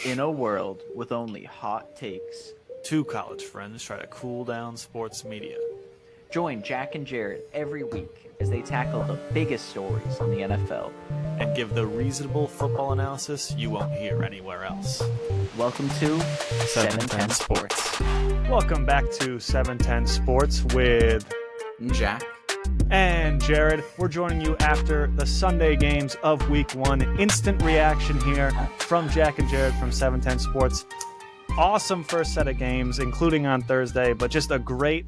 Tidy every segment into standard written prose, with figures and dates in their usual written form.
In a world with only hot takes, Two college friends try to cool down sports media. join Jack and Jared every week as they tackle the biggest stories in the NFL. And give the reasonable football analysis you won't hear anywhere else. Welcome to 710 Sports. Welcome back to 710 Sports with Jack and Jared. We're joining you after the Sunday games of Week 1. Instant reaction here from Jack and Jared from 710 Sports. Awesome first set of games, including on Thursday, but just a great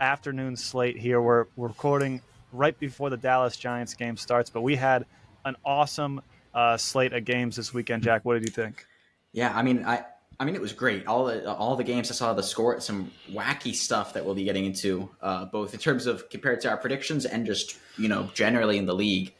afternoon slate here. We're recording right before the Dallas Giants game starts, but we had an awesome slate of games this weekend. Jack, what did you think? Yeah, I mean, it was great. All the games I saw, the score, some wacky stuff that we'll be getting into, both in terms of compared to our predictions and just generally in the league.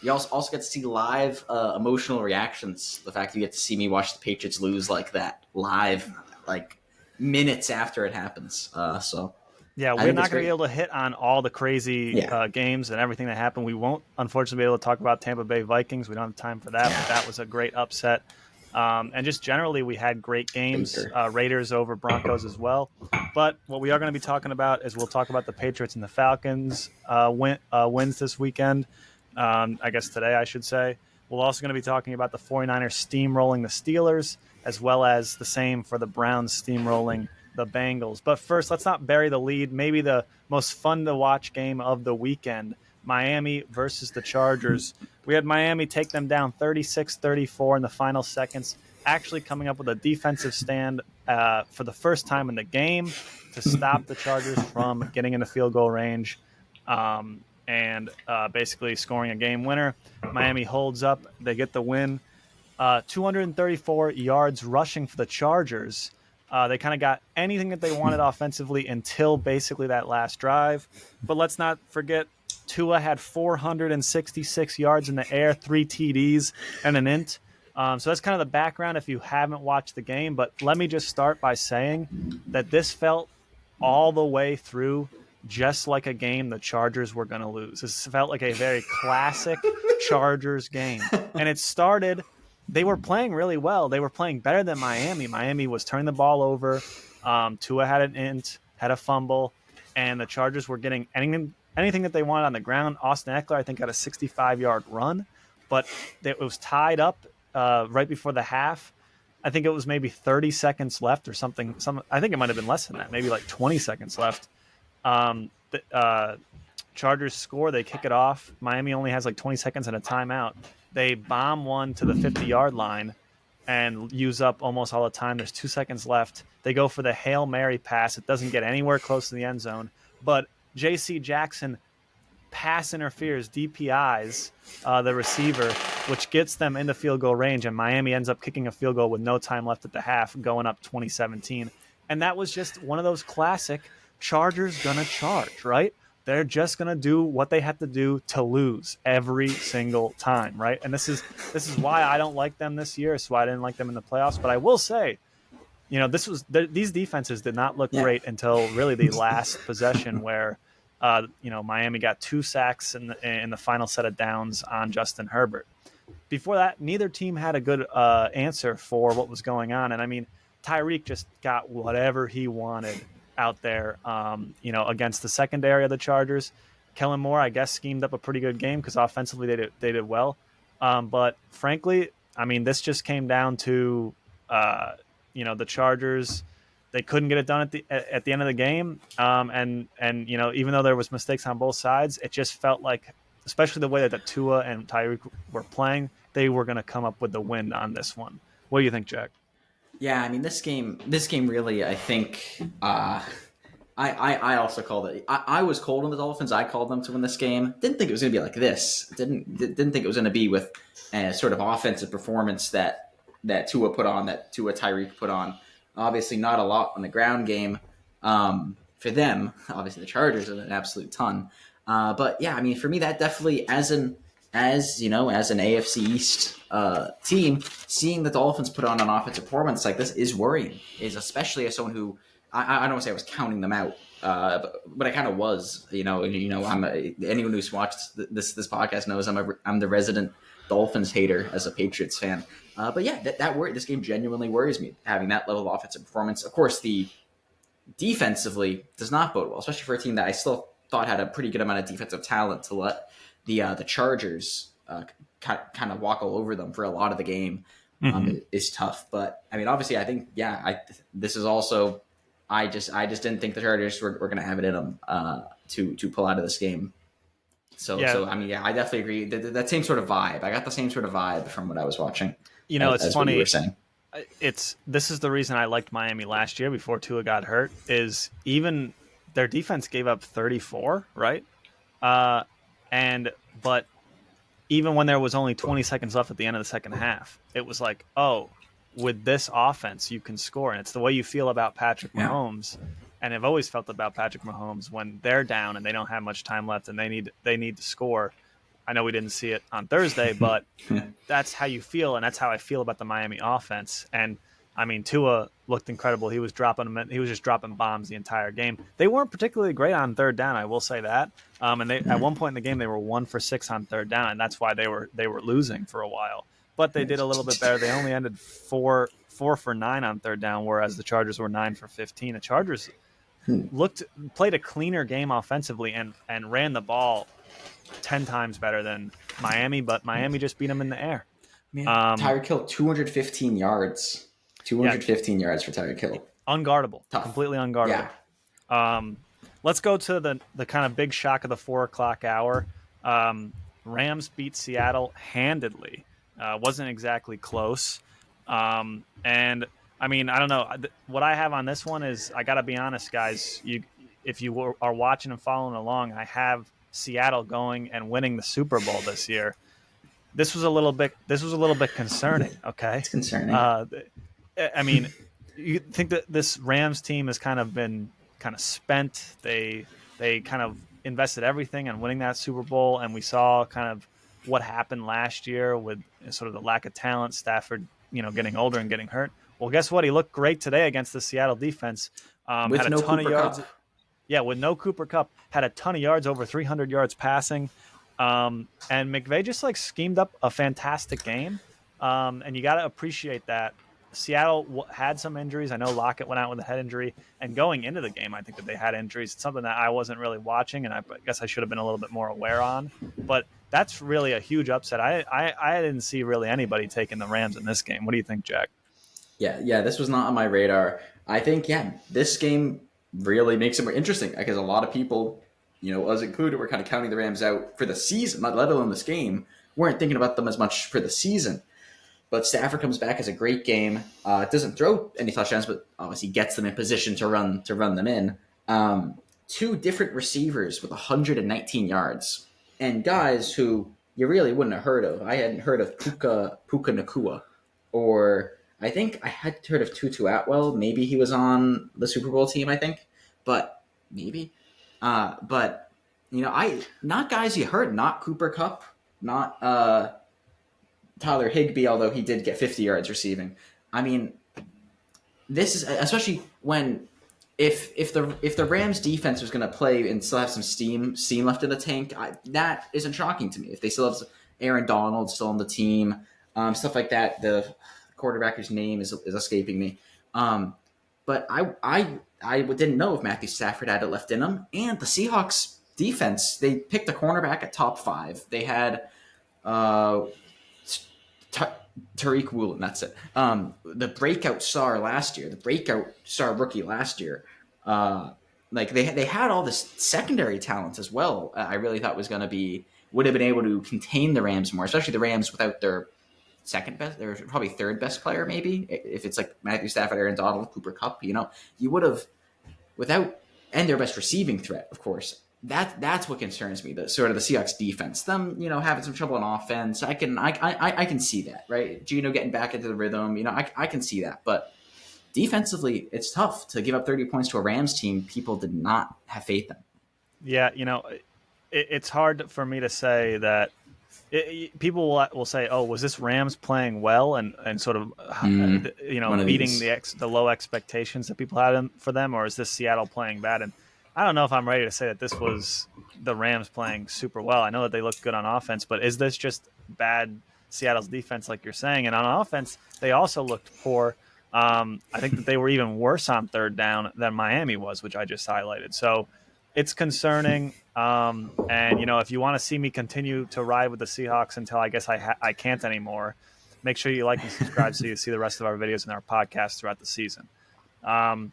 You also get to see live emotional reactions. The fact that you get to see me watch the Patriots lose like that live, like minutes after it happens. Yeah, we're not going to be able to hit on all the crazy games and everything that happened. We won't, unfortunately, be able to talk about Tampa Bay Vikings. We don't have time for that, but that was a great upset. And just generally, we had great games. Raiders over Broncos as well. But what we are going to be talking about is we'll talk about the Patriots and the Falcons wins this weekend. I guess today, I should say. We're also going to be talking about the 49ers steamrolling the Steelers, as well as the same for the Browns steamrolling the Bengals. But first, let's not bury the lead. Maybe the most fun to watch game of the weekend, Miami versus the Chargers. We had Miami take them down 36-34 in the final seconds, actually coming up with a defensive stand for the first time in the game to stop the Chargers from getting into field goal range. And basically scoring a game winner. Miami holds up. They get the win. 234 yards rushing for the Chargers. They kind of got anything that they wanted offensively until basically that last drive. But let's not forget, Tua had 466 yards in the air, 3 TDs, and an int. So that's kind of the background if you haven't watched the game. But let me just start by saying that this felt all the way through just like a game the Chargers were going to lose. This felt like a very classic Chargers game. And it started, they were playing really well. They were playing better than Miami. Miami was turning the ball over. Tua had an int, had a fumble, and the Chargers were getting anything that they wanted on the ground. Austin Eckler, I think, had a 65-yard run, but it was tied up right before the half. I think it was maybe 30 seconds left or something. I think it might have been less than that, maybe like 20 seconds left. The Chargers score, they kick it off. Miami only has like 20 seconds and a timeout. They bomb one to the 50-yard line and use up almost all the time. There's 2 seconds left. They go for the Hail Mary pass. It doesn't get anywhere close to the end zone, but J.C. Jackson pass interferes, DPIs the receiver, which gets them into field goal range, and Miami ends up kicking a field goal with no time left at the half, going up 2017. And that was just one of those classic Chargers gonna charge, right? They're just gonna do what they have to do to lose every single time, right? And this is why I don't like them this year. It's why I didn't like them in the playoffs. But I will say, these defenses did not look great until really the last possession, where Miami got 2 sacks in the final set of downs on Justin Herbert. Before that, neither team had a good answer for what was going on. And I mean, Tyreek just got whatever he wanted out there, against the secondary of the Chargers. Kellen Moore, I guess, schemed up a pretty good game because offensively they did well. But frankly, I mean, this just came down to, the Chargers. They couldn't get it done at the end of the game. And even though there was mistakes on both sides, it just felt like, especially the way that Tua and Tyreek were playing, they were going to come up with the win on this one. What do you think, Jack? Yeah, I mean, this game really, I think, I also called it. I was cold on the Dolphins. I called them to win this game. Didn't think it was going to be like this. Didn't think it was going to be with a sort of offensive performance that Tua Tyreek put on. Obviously, not a lot on the ground game for them. Obviously, the Chargers are an absolute ton. But yeah, I mean, for me, that definitely, as an AFC East team, seeing the Dolphins put on an offensive performance like this is worrying. Is especially as someone who I don't want to say I was counting them out, but I kind of was. Anyone who's watched this podcast knows I'm the resident Dolphins hater as a Patriots fan. But yeah, this game genuinely worries me, having that level of offensive performance. Of course, the defensively does not bode well, especially for a team that I still thought had a pretty good amount of defensive talent to let the Chargers kind of walk all over them for a lot of the game. Is tough. But I mean, obviously, I think this is also I just didn't think the Chargers were going to have it in them to pull out of this game. So I mean, I definitely agree. That same sort of vibe. I got the same sort of vibe from what I was watching. It's funny. What you were saying. This is the reason I liked Miami last year before Tua got hurt. Is even their defense gave up 34, right? But even when there was only 20 seconds left at the end of the second half, it was like, oh, with this offense, you can score. And it's the way you feel about Patrick Mahomes. And I've always felt about Patrick Mahomes when they're down and they don't have much time left and they need to score. I know we didn't see it on Thursday, but that's how you feel, and that's how I feel about the Miami offense. And I mean, Tua looked incredible. He was just dropping bombs the entire game. They weren't particularly great on third down, I will say that. And they at one point in the game they were 1 for 6 on third down, and that's why they were losing for a while. But they did a little bit better. They only ended 4 for 9 on third down, whereas the Chargers were 9 for 15. The Chargers played a cleaner game offensively and ran the ball 10 times better than Miami, but Miami just beat them in the air. Tyreek Hill, 215 yards. 215 yards for Tyreek Hill. Unguardable. Tough. Completely unguardable. Yeah. Let's go to the kind of big shock of the 4 o'clock hour. Rams beat Seattle handedly. Wasn't exactly close. And I mean, I don't know. What I have on this one is, I got to be honest, guys. If you are watching and following along, I have Seattle going and winning the Super Bowl this year. This was a little bit concerning. Okay, it's concerning. I mean, you think that this Rams team has kind of been spent. They kind of invested everything on winning that Super Bowl, and we saw kind of what happened last year with sort of the lack of talent. Stafford, getting older and getting hurt. Well, guess what? He looked great today against the Seattle defense. With had a no ton Cooper of yards. Kupp. Yeah, with no Cooper Kupp, had a ton of yards, over 300 yards passing. And McVay just schemed up a fantastic game. And you got to appreciate that. Seattle had some injuries. I know Lockett went out with a head injury. And going into the game, I think that they had injuries. It's something that I wasn't really watching, and I guess I should have been a little bit more aware on. But that's really a huge upset. I didn't see really anybody taking the Rams in this game. What do you think, Jack? Yeah, this was not on my radar. I think, this game really makes it more interesting because a lot of people, us included, were kind of counting the Rams out for the season, let alone this game. Weren't thinking about them as much for the season. But Stafford comes back as a great game. Doesn't throw any touchdowns, but obviously gets them in position to run them in. 2 different receivers with 119 yards. And guys who you really wouldn't have heard of. I hadn't heard of Puka Nacua, or I think I had heard of Tutu Atwell. Maybe he was on the Super Bowl team, I think. But maybe. But not guys you heard. Not Cooper Kupp. Not Tyler Higbee, although he did get 50 yards receiving. I mean, this is especially when if the Rams defense was going to play and still have some steam left in the tank, that isn't shocking to me. If they still have Aaron Donald still on the team, stuff like that. The quarterback whose name is escaping me. But I didn't know if Matthew Stafford had it left in him. And the Seahawks defense, they picked a cornerback at top 5. They had Tariq Woolen, that's it. The breakout star rookie last year. They had all this secondary talent as well. I really thought would have been able to contain the Rams more, especially the Rams without their second best, their probably third best player, maybe if it's like Matthew Stafford, Aaron Donald, Cooper Kupp. You would have and their best receiving threat, of course. That's what concerns me. The sort of the Seahawks defense, them having some trouble on offense. I can see that, right? Geno getting back into the rhythm. I can see that, but defensively, it's tough to give up 30 points to a Rams team people did not have faith in. Yeah, it's hard for me to say that. People will say, "Oh, was this Rams playing well and sort of meeting the low expectations that people had for them, or is this Seattle playing bad?" And I don't know if I'm ready to say that this was the Rams playing super well. I know that they looked good on offense, but is this just bad Seattle's defense, like you're saying. And on offense, they also looked poor. I think that they were even worse on third down than Miami was, which I just highlighted. So it's concerning. And, if you want to see me continue to ride with the Seahawks until I guess I can't anymore, make sure you like and subscribe so you see the rest of our videos and our podcasts throughout the season. All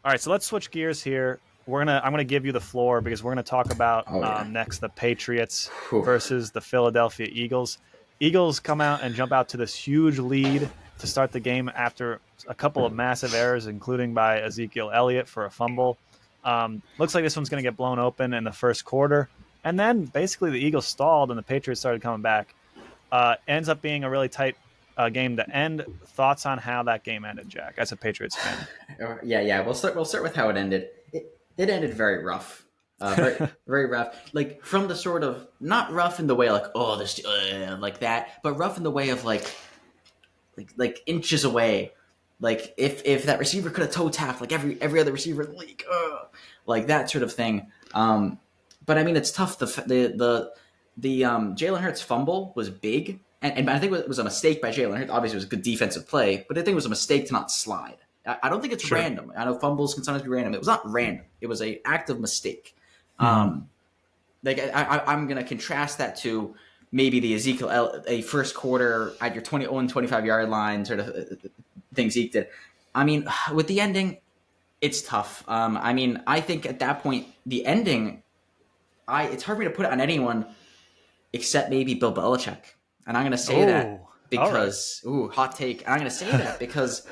right, so let's switch gears here. I'm gonna give you the floor because we're gonna talk about next the Patriots versus the Philadelphia Eagles. Eagles come out and jump out to this huge lead to start the game after a couple of massive errors, including by Ezekiel Elliott for a fumble. Looks like this one's gonna get blown open in the first quarter, and then basically the Eagles stalled and the Patriots started coming back. Ends up being a really tight game to end. Thoughts on how that game ended, Jack, as a Patriots fan? Yeah. We'll start with how it ended. It ended very rough. Very, very rough. Like from the sort of not rough in the way like there's like that, but rough in the way of like inches away. Like if that receiver could have toe tapped like every other receiver in the league, like that sort of thing. But I mean, it's tough. The Jalen Hurts fumble was big, and I think it was a mistake by Jalen Hurts. Obviously, it was a good defensive play, but I think it was a mistake to not slide. I don't think it's random. I know fumbles can sometimes be random. It was not random. It was an active mistake. I'm going to contrast that to maybe the Ezekiel a first quarter at your 25-yard line sort of thing Zeke did. I mean, with the ending, it's tough. I mean, I think at that point, the ending, it's hard for me to put it on anyone except maybe Bill Belichick. And I'm going to say that because, hot take. And I'm going to say that because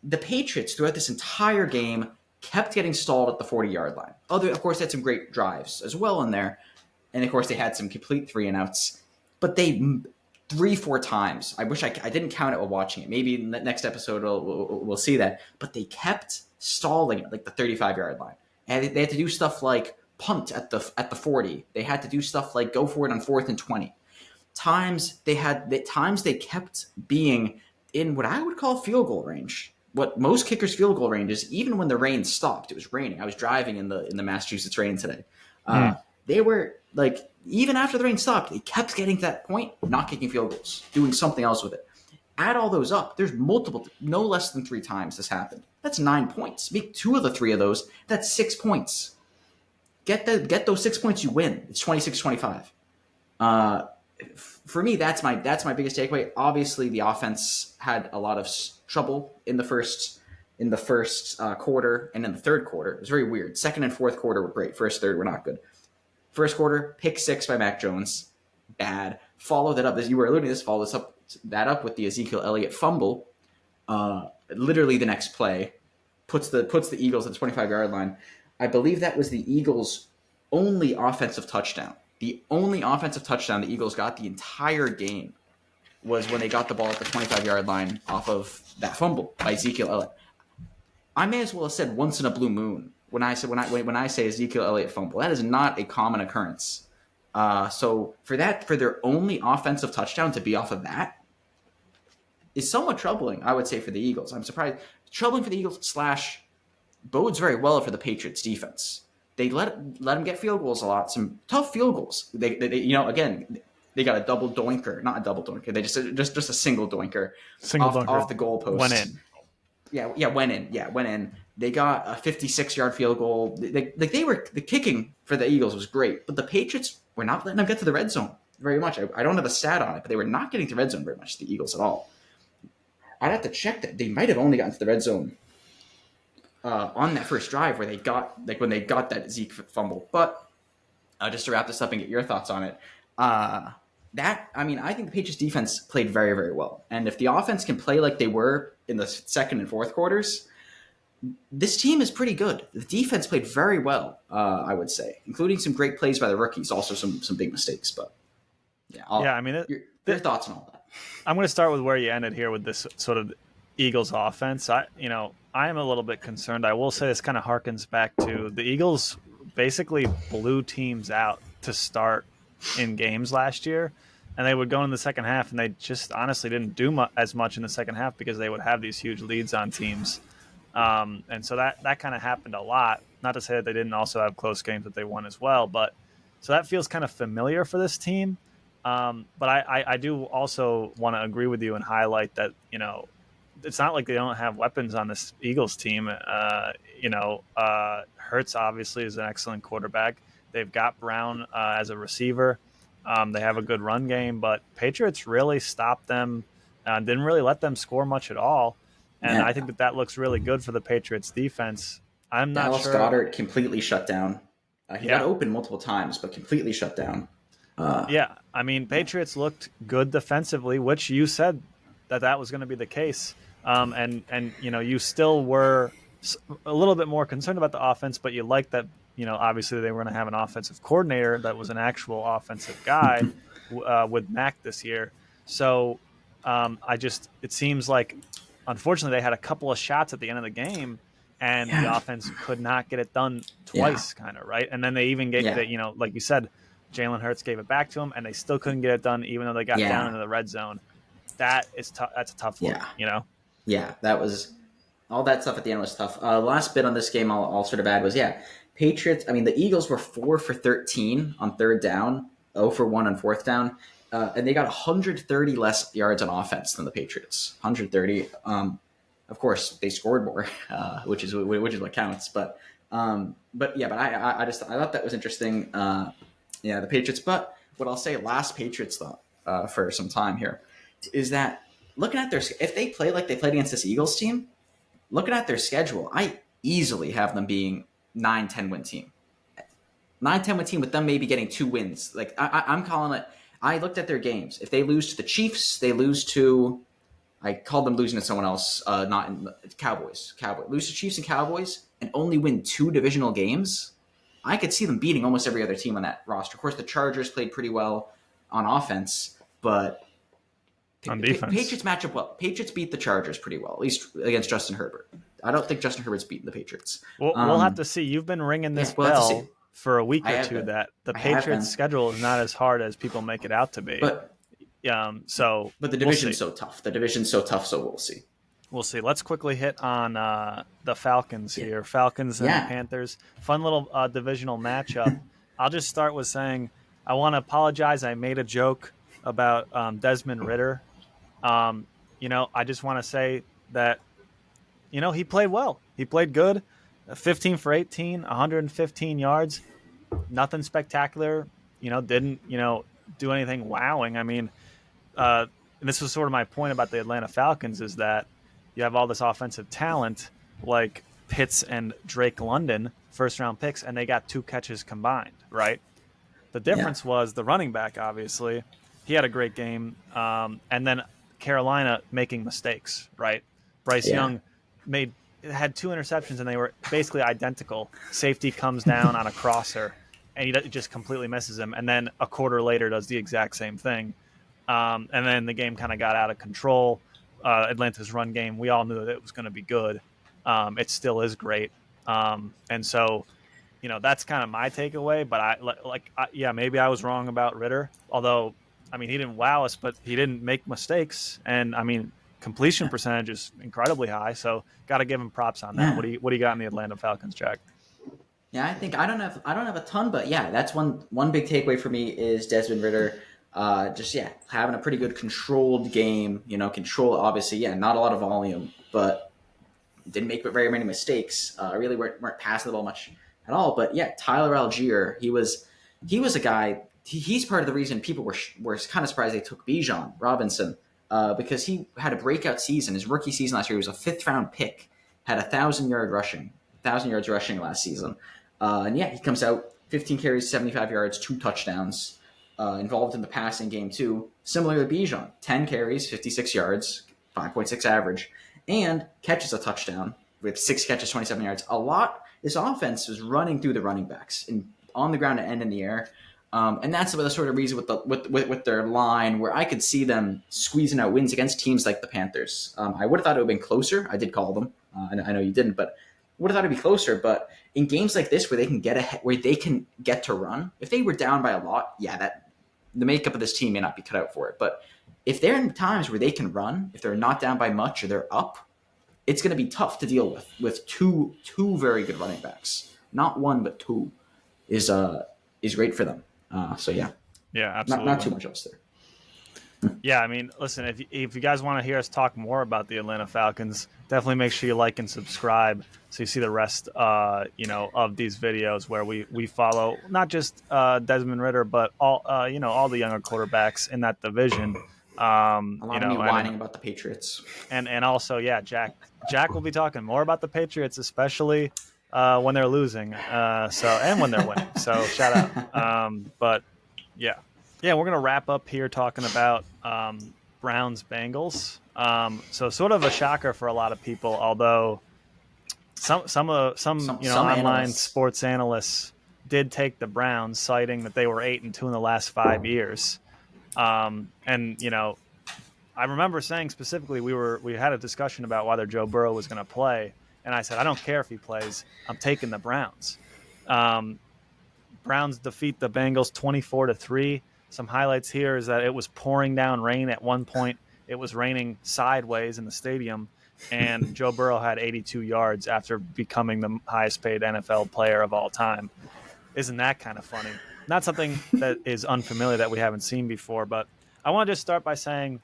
the Patriots throughout this entire game kept getting stalled at the 40-yard line. Of course, they had some great drives as well in there. And of course, they had some complete 3-and-outs. But they 3-4 times. I wish I didn't count it while watching it. Maybe in the next episode we'll see that. But they kept stalling at like the 35-yard line. And they had to do stuff like punt at the 40. They had to do stuff like go for it on 4th and 20. Times they kept being in what I would call field goal range. What most kickers' field goal range is, even when the rain stopped. It was raining. I was driving in the Massachusetts rain today. They were like, even after the rain stopped, they kept getting to that point, not kicking field goals, doing something else with it. Add all those up. There's no less than 3 times this happened. That's 9 points. Make 2 of the 3 of those. That's 6 points. Get those 6 points, you win. It's 26-25. For me, that's my biggest takeaway. Obviously, the offense had a lot of trouble in the first quarter and in the third quarter. It was very weird. Second and fourth quarter were great. First, third were not good. First quarter, pick 6 by Mac Jones, bad. Follow that up, as you were alluding to this. Follow that up with the Ezekiel Elliott fumble. Literally the next play puts the Eagles at the 25-yard line. I believe that was the Eagles' only offensive touchdown. The only offensive touchdown the Eagles got the entire game was when they got the ball at the 25-yard line off of that fumble by Ezekiel Elliott. I may as well have said once in a blue moon when I say Ezekiel Elliott fumble. That is not a common occurrence. So for their only offensive touchdown to be off of that is somewhat troubling, I would say, for the Eagles. I'm surprised. Troubling for the Eagles / bodes very well for the Patriots defense. They let them get field goals a lot, some tough field goals. They again, they got a double doinker, not a double doinker. They just a single doinker, off the goalpost. Went in. Yeah, went in. They got a 56-yard field goal. The kicking for the Eagles was great, but the Patriots were not letting them get to the red zone very much. I don't have a stat on it, but they were not getting to the red zone very much, the Eagles, at all. I'd have to check that. They might have only gotten to the red zone on that first drive where when they got that Zeke fumble. But just to wrap this up and get your thoughts on it, I think the Patriots defense played very, very well. And if the offense can play like they were in the second and fourth quarters, this team is pretty good. The defense played very well, I would say, including some great plays by the rookies, also some big mistakes. But your thoughts on all that. I'm going to start with where you ended here with this sort of Eagles offense. I am a little bit concerned. I will say this kind of harkens back to the Eagles basically blew teams out to start in games last year, and they would go in the second half, and they just honestly didn't do as much in the second half because they would have these huge leads on teams. And so that kind of happened a lot. Not to say that they didn't also have close games that they won as well, but so that feels kind of familiar for this team. But I do also want to agree with you and highlight that, it's not like they don't have weapons on this Eagles team. Hurts obviously is an excellent quarterback. They've got Brown as a receiver. They have a good run game, but Patriots really stopped them, didn't really let them score much at all. And Yeah. I think that looks really good for the Patriots defense. I'm not Dallas sure. Goedert completely shut down. He got open multiple times, but completely shut down. Yeah, I mean, Patriots looked good defensively, which you said that was going to be the case. And you still were a little bit more concerned about the offense, but you liked that, obviously they were going to have an offensive coordinator that was an actual offensive guy with Mac this year. So it seems like, unfortunately, they had a couple of shots at the end of the game, and the offense could not get it done twice, kind of, right? And then they even get like you said, Jalen Hurts gave it back to him, and they still couldn't get it done, even though they got down into the red zone. That is tough. That's a tough one, Yeah, that was all that stuff at the end was tough. Last bit on this game, I'll sort of add was Patriots. I mean, the Eagles were 4 for 13 on third down, 0 for 1 on fourth down, and they got 130 less yards on offense than the Patriots. 130. Of course, they scored more, which is what counts. But I thought that was interesting. The Patriots. But what I'll say, last Patriots thought for some time here is that looking at if they play like they played against this Eagles team, looking at their schedule, I easily have them being 9-10 win team. 9-10 win team with them maybe getting 2 wins. Like I'm calling it. I looked at their games. If they lose to the Chiefs, they lose to. I called them losing to someone else, not in Cowboys. Lose to Chiefs and Cowboys and only win 2 divisional games. I could see them beating almost every other team on that roster. Of course, the Chargers played pretty well on offense, but on defense, Patriots match up well. Patriots beat the Chargers pretty well, at least against Justin Herbert. I don't think Justin Herbert's beaten the Patriots. We'll have to see. You've been ringing this bell for a week or two that the Patriots' schedule is not as hard as people make it out to be. But the division's so tough. So we'll see. We'll see. Let's quickly hit on the Falcons here. Falcons and Panthers. Fun little divisional matchup. I'll just start with saying I want to apologize. I made a joke about Desmond Ridder. I just want to say that, he played well. He played good. 15 for 18, 115 yards. Nothing spectacular. Didn't, do anything wowing. I mean, and this was sort of my point about the Atlanta Falcons is that you have all this offensive talent like Pitts and Drake London, first-round picks, and they got 2 catches combined, right? The difference was the running back, obviously. He had a great game. And then Carolina making mistakes, right? Bryce Young had 2 interceptions, and they were basically identical. Safety comes down on a crosser, and he just completely misses him. And then a quarter later does the exact same thing. And then the game kind of got out of control. Atlanta's run game, we all knew that it was going to be good. It still is great. And so, that's kind of my takeaway. But maybe I was wrong about Ridder. Although, I mean, he didn't wow us, but he didn't make mistakes. And I mean, completion percentage is incredibly high. So, got to give him props on that. Yeah. What do you got in the Atlanta Falcons, Jack? Yeah, I think I don't have a ton, but that's one big takeaway for me is Desmond Ridder. Having a pretty good controlled game. Control obviously, not a lot of volume, but didn't make very many mistakes. Really weren't passing the ball much at all. But Tyler Algier, he was a guy. He's part of the reason people were kind of surprised they took Bijan Robinson because he had a breakout season. His rookie season last year, he was a 5th round pick, had 1,000 yards rushing last season, and he comes out 15 carries, 75 yards, 2 touchdowns. Involved in the passing game too. Similar to Bijan, 10 carries, 56 yards, 5.6 average, and catches a touchdown with 6 catches, 27 yards. This offense was running through the running backs and on the ground and in the air. And that's the sort of reason with their line where I could see them squeezing out wins against teams like the Panthers. I would have thought it would have been closer. I did call them. I know you didn't, but would have thought it'd be closer. But in games like this where they can get ahead, where they can get to run, if they were down by a lot, the makeup of this team may not be cut out for it. But if they're in times where they can run, if they're not down by much or they're up, it's going to be tough to deal with two very good running backs. Not one, but 2 is great for them. Yeah, absolutely. Not too much else there. Yeah, I mean, listen, if you guys want to hear us talk more about the Atlanta Falcons, definitely make sure you like and subscribe so you see the rest, of these videos where we follow not just Desmond Ridder, but all all the younger quarterbacks in that division. A lot of me whining about the Patriots, and also, yeah, Jack will be talking more about the Patriots, especially when they're losing. And when they're winning. So shout out. But yeah. Yeah, we're going to wrap up here talking about Browns Bengals. So sort of a shocker for a lot of people, although some online sports analysts did take the Browns, citing that they were 8-2 in the last 5 years. And I remember saying specifically we had a discussion about whether Joe Burrow was going to play, and I said I don't care if he plays. I'm taking the Browns. Browns defeat the Bengals 24-3. Some highlights here is that it was pouring down rain at one point. It was raining sideways in the stadium, and Joe Burrow had 82 yards after becoming the highest paid NFL player of all time. Isn't that kind of funny? Not something that is unfamiliar that we haven't seen before, but I want to just start by saying,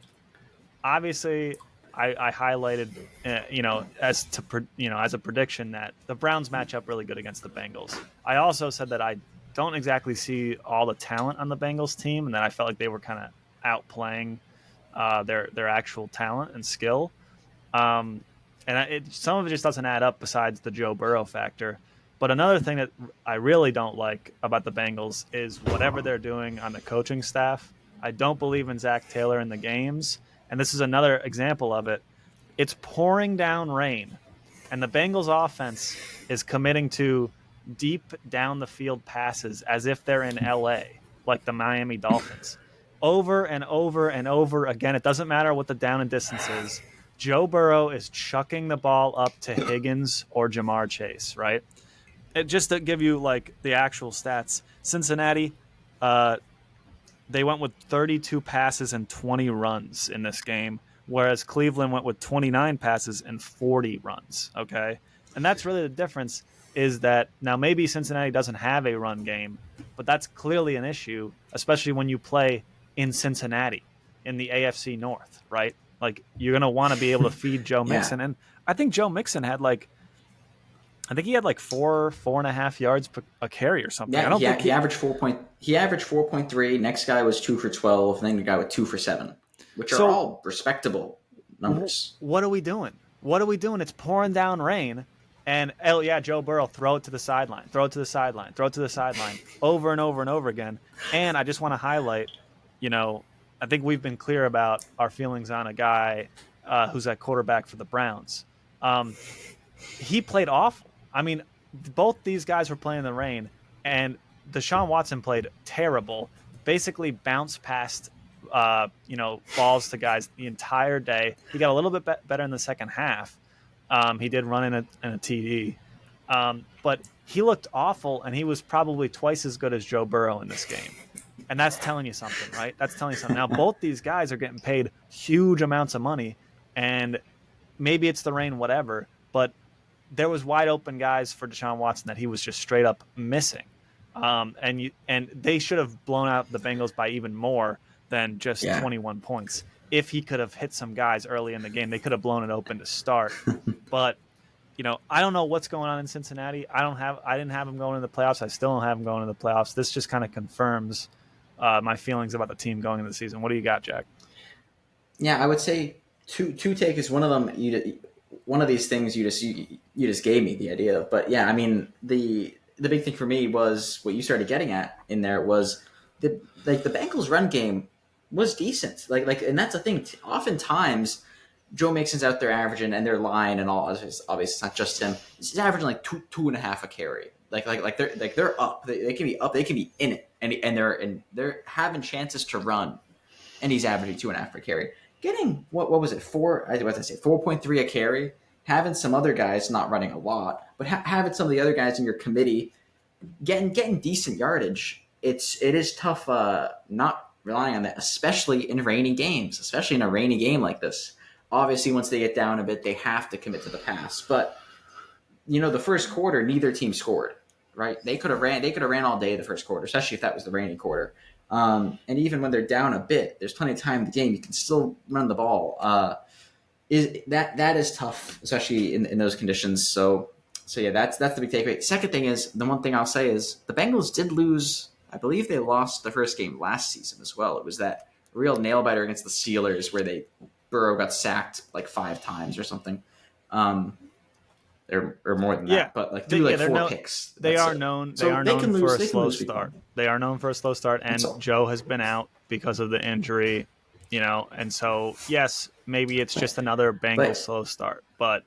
obviously, I highlighted, as a prediction that the Browns match up really good against the Bengals. I also said that I don't exactly see all the talent on the Bengals team, and that I felt like they were kind of outplaying their actual talent and skill. Some of it just doesn't add up besides the Joe Burrow factor. But another thing that I really don't like about the Bengals is whatever they're doing on the coaching staff. I don't believe in Zach Taylor in the games, and this is another example of it. It's pouring down rain, and the Bengals offense is committing to deep down the field passes as if they're in LA, like the Miami Dolphins. Over and over and over again. It doesn't matter what the down and distance is. Joe Burrow is chucking the ball up to Higgins or Jamar Chase, right? Just to give you like the actual stats, Cincinnati, they went with 32 passes and 20 runs in this game, whereas Cleveland went with 29 passes and 40 runs, okay? And that's really the difference, is that now maybe Cincinnati doesn't have a run game, but that's clearly an issue, especially when you play in Cincinnati in the AFC North, right? Like, you're going to want to be able to feed Joe Mixon. Yeah. And I think Joe Mixon had like 4.5 yards a carry or something. Yeah, he averaged 4.3. Next guy was 2 for 12. And then the guy with 2 for 7, which are all respectable numbers. What are we doing? It's pouring down rain. And, Joe Burrow, throw it to the sideline, over and over and over again. And I just want to highlight, I think we've been clear about our feelings on a guy who's at quarterback for the Browns. He played awful. I mean, both these guys were playing in the rain, and Deshaun Watson played terrible, basically bounced past balls to guys the entire day. He got a little bit better in the second half. He did run in a TD. But he looked awful, and he was probably twice as good as Joe Burrow in this game. And that's telling you something, right? That's telling you something. Now, both these guys are getting paid huge amounts of money, and maybe it's the rain, whatever, but there was wide open guys for Deshaun Watson that he was just straight up missing. And they should have blown out the Bengals by even more than just 21 points. If he could have hit some guys early in the game, they could have blown it open to start. But, I don't know what's going on in Cincinnati. I didn't have him going in the playoffs. I still don't have him going in the playoffs. This just kind of confirms my feelings about the team going into the season. What do you got, Jack? Yeah, I would say two take is one of them. One of these things you just gave me the idea of. But yeah, I mean, the big thing for me was what you started getting at in there was the Bengals run game was decent. And that's the thing. Oftentimes, Joe Mixon's out there averaging, and their line and all. Obviously, it's not just him. He's averaging like 2.5 a carry. They're up. They can be up. They can be in it, and they're having chances to run, and he's averaging 2.5 per carry. Getting what was it 4.3 a carry. Having some other guys not running a lot, but having some of the other guys in your committee getting decent yardage. It is tough not relying on that, especially in rainy games, especially in a rainy game like this. Obviously, once they get down a bit, they have to commit to the pass. But the first quarter, neither team scored. Right? They could have ran all day the first quarter, especially if that was the rainy quarter. And even when they're down a bit, there's plenty of time in the game. You can still run the ball. That is tough, especially in those conditions. So yeah, that's the big takeaway. Second thing is, the one thing I'll say is the Bengals did lose. I believe they lost the first game last season as well. It was that real nail biter against the Steelers where Burrow got sacked like 5 times or something. Or more than that, but like through 4 picks. They are known for a slow start. They are known for a slow start, and Joe has been out because of the injury, and so yes, maybe it's just another Bengals slow start, but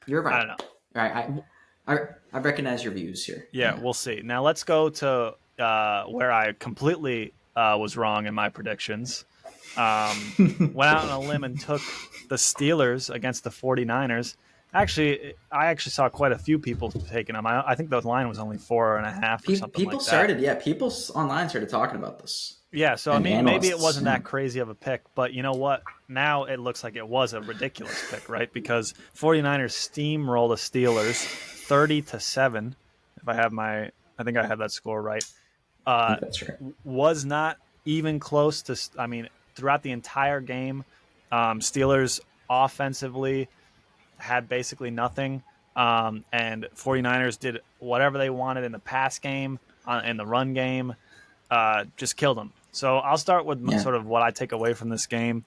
you're right. I don't know. I recognize your views here. Yeah, we'll see. Now let's go to where I completely was wrong in my predictions. Went out on a limb and took the Steelers against the 49ers. Actually, I saw quite a few people taking them. I think the line was only 4.5 or something people like that. started, yeah, people online started talking about this. Yeah, so I mean, maybe it wasn't that crazy of a pick, but you know what? Now it looks like it was a ridiculous pick, right? Because 49ers steamroll the Steelers 30-7. I think I have that score right. That's right. Was not even close to. I mean, throughout the entire game, Steelers offensively had basically nothing, and 49ers did whatever they wanted in the pass game, in the run game, just killed them. So I'll start with sort of what I take away from this game.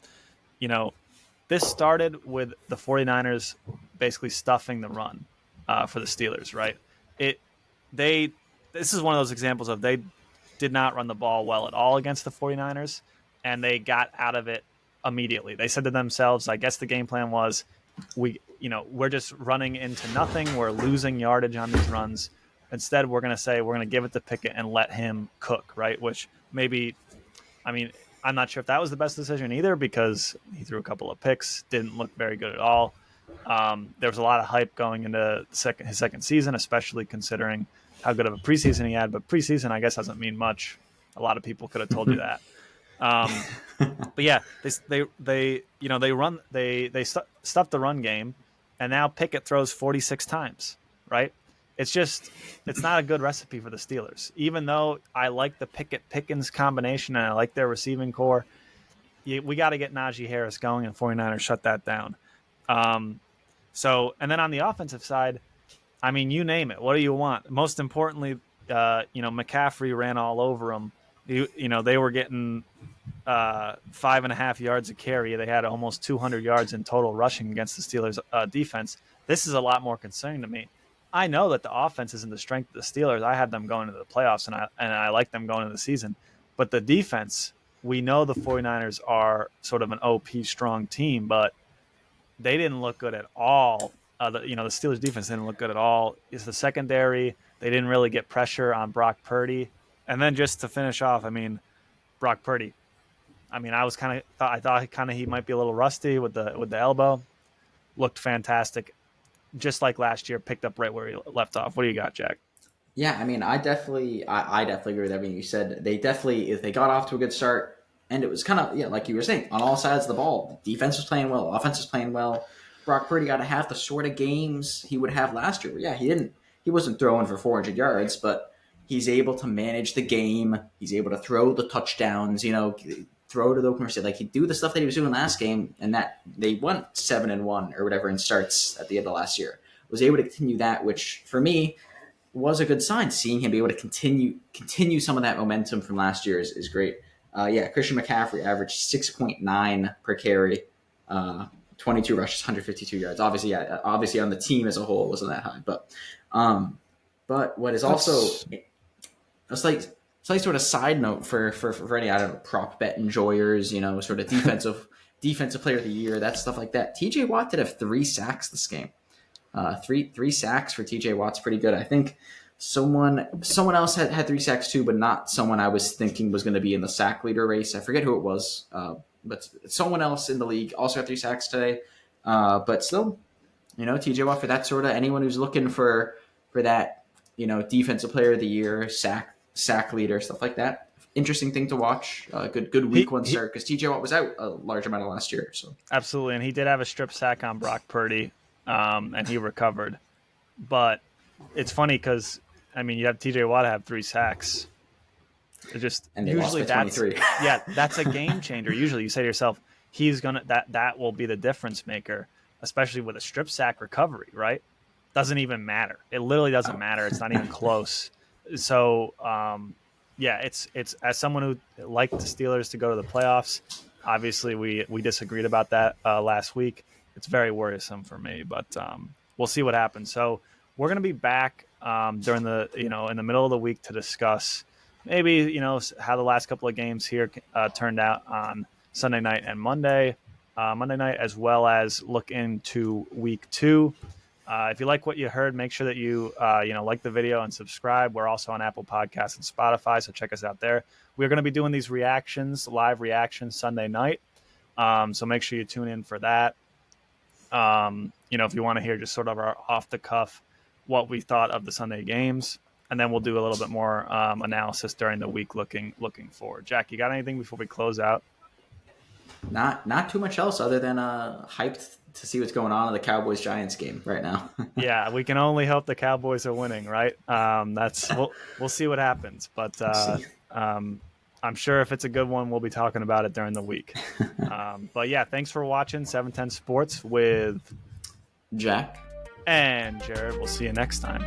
This started with the 49ers basically stuffing the run for the Steelers, right? This is one of those examples of they did not run the ball well at all against the 49ers, and they got out of it immediately. They said to themselves, I guess the game plan was, we're just running into nothing. We're losing yardage on these runs. Instead, we're going to say we're going to give it to Pickett and let him cook, right? Which maybe, I mean, I'm not sure if that was the best decision either, because he threw a couple of picks, didn't look very good at all. There was a lot of hype going into his second season, especially considering how good of a preseason he had. But preseason, I guess, doesn't mean much. A lot of people could have told you that. But yeah, they stuffed the run game, and now Pickett throws 46 times, right? It's not a good recipe for the Steelers. Even though I like the Pickett-Pickens combination and I like their receiving core, we got to get Najee Harris going, and 49ers shut that down. And then on the offensive side, I mean, you name it. What do you want? Most importantly, McCaffrey ran all over them. They were getting 5.5 yards a carry. They had almost 200 yards in total rushing against the Steelers defense. This is a lot more concerning to me. I know that the offense isn't the strength of the Steelers. I had them going into the playoffs, and I like them going into the season. But the defense, we know the 49ers are sort of an OP strong team, but they didn't look good at all. The Steelers defense didn't look good at all. It's the secondary. They didn't really get pressure on Brock Purdy. And then just to finish off, I mean, Brock Purdy. I mean, I thought he might be a little rusty with the elbow. Looked fantastic. Just like last year, picked up right where he left off. What do you got, Jack? Yeah, I mean, I definitely agree with everything you said. They got off to a good start, and it was kind of, like you were saying, on all sides of the ball. Defense was playing well, offense was playing well. Brock Purdy got to have the sort of games he would have last year. Yeah, he wasn't throwing for 400 yards, but he's able to manage the game. He's able to throw the touchdowns, throw to the open receiver. Like, he'd do the stuff that he was doing last game, and that they went 7-1 or whatever in starts at the end of last year. Was able to continue that, which for me was a good sign. Seeing him be able to continue some of that momentum from last year is great. Christian McCaffrey averaged 6.9 per carry, 22 rushes, 152 yards. Obviously on the team as a whole, it wasn't that high. But what is also a slight sort of side note for any, I don't know, prop bet enjoyers, sort of defensive player of the year, that stuff like that. TJ Watt did have 3 sacks this game. Three sacks for TJ Watt's pretty good. I think someone else had 3 sacks too, but not someone I was thinking was going to be in the sack leader race. I forget who it was, but someone else in the league also had 3 sacks today. But still, TJ Watt, for that sort of, anyone who's looking for that, defensive player of the year, sack leader, stuff like that. Interesting thing to watch. Good week 1 start, because TJ Watt was out a large amount of last year. So absolutely, and he did have a strip sack on Brock Purdy, and he recovered. But it's funny because, I mean, you have TJ Watt have 3 sacks. and they lost by 23. Yeah, that's a game changer. Usually you say to yourself, that will be the difference maker, especially with a strip sack recovery, right? Doesn't even matter. It literally doesn't matter. It's not even close. So, it's as someone who liked the Steelers to go to the playoffs, obviously we disagreed about that last week. It's very worrisome for me, but we'll see what happens. So we're going to be back during in the middle of the week to discuss maybe, how the last couple of games here turned out on Sunday night and Monday night, as well as look into week 2. If you like what you heard, make sure that you like the video and subscribe. We're also on Apple Podcasts and Spotify, so check us out there. We're going to be doing these live reactions Sunday night, so make sure you tune in for that. If you want to hear just sort of our off-the-cuff what we thought of the Sunday games, and then we'll do a little bit more analysis during the week looking forward. Jack, you got anything before we close out? Not too much else other than hyped to see what's going on in the Cowboys-Giants game right now. Yeah, we can only hope the Cowboys are winning, right? We'll see what happens, but I'm sure if it's a good one, we'll be talking about it during the week. But yeah, thanks for watching 710 Sports with Jack and Jared. We'll see you next time.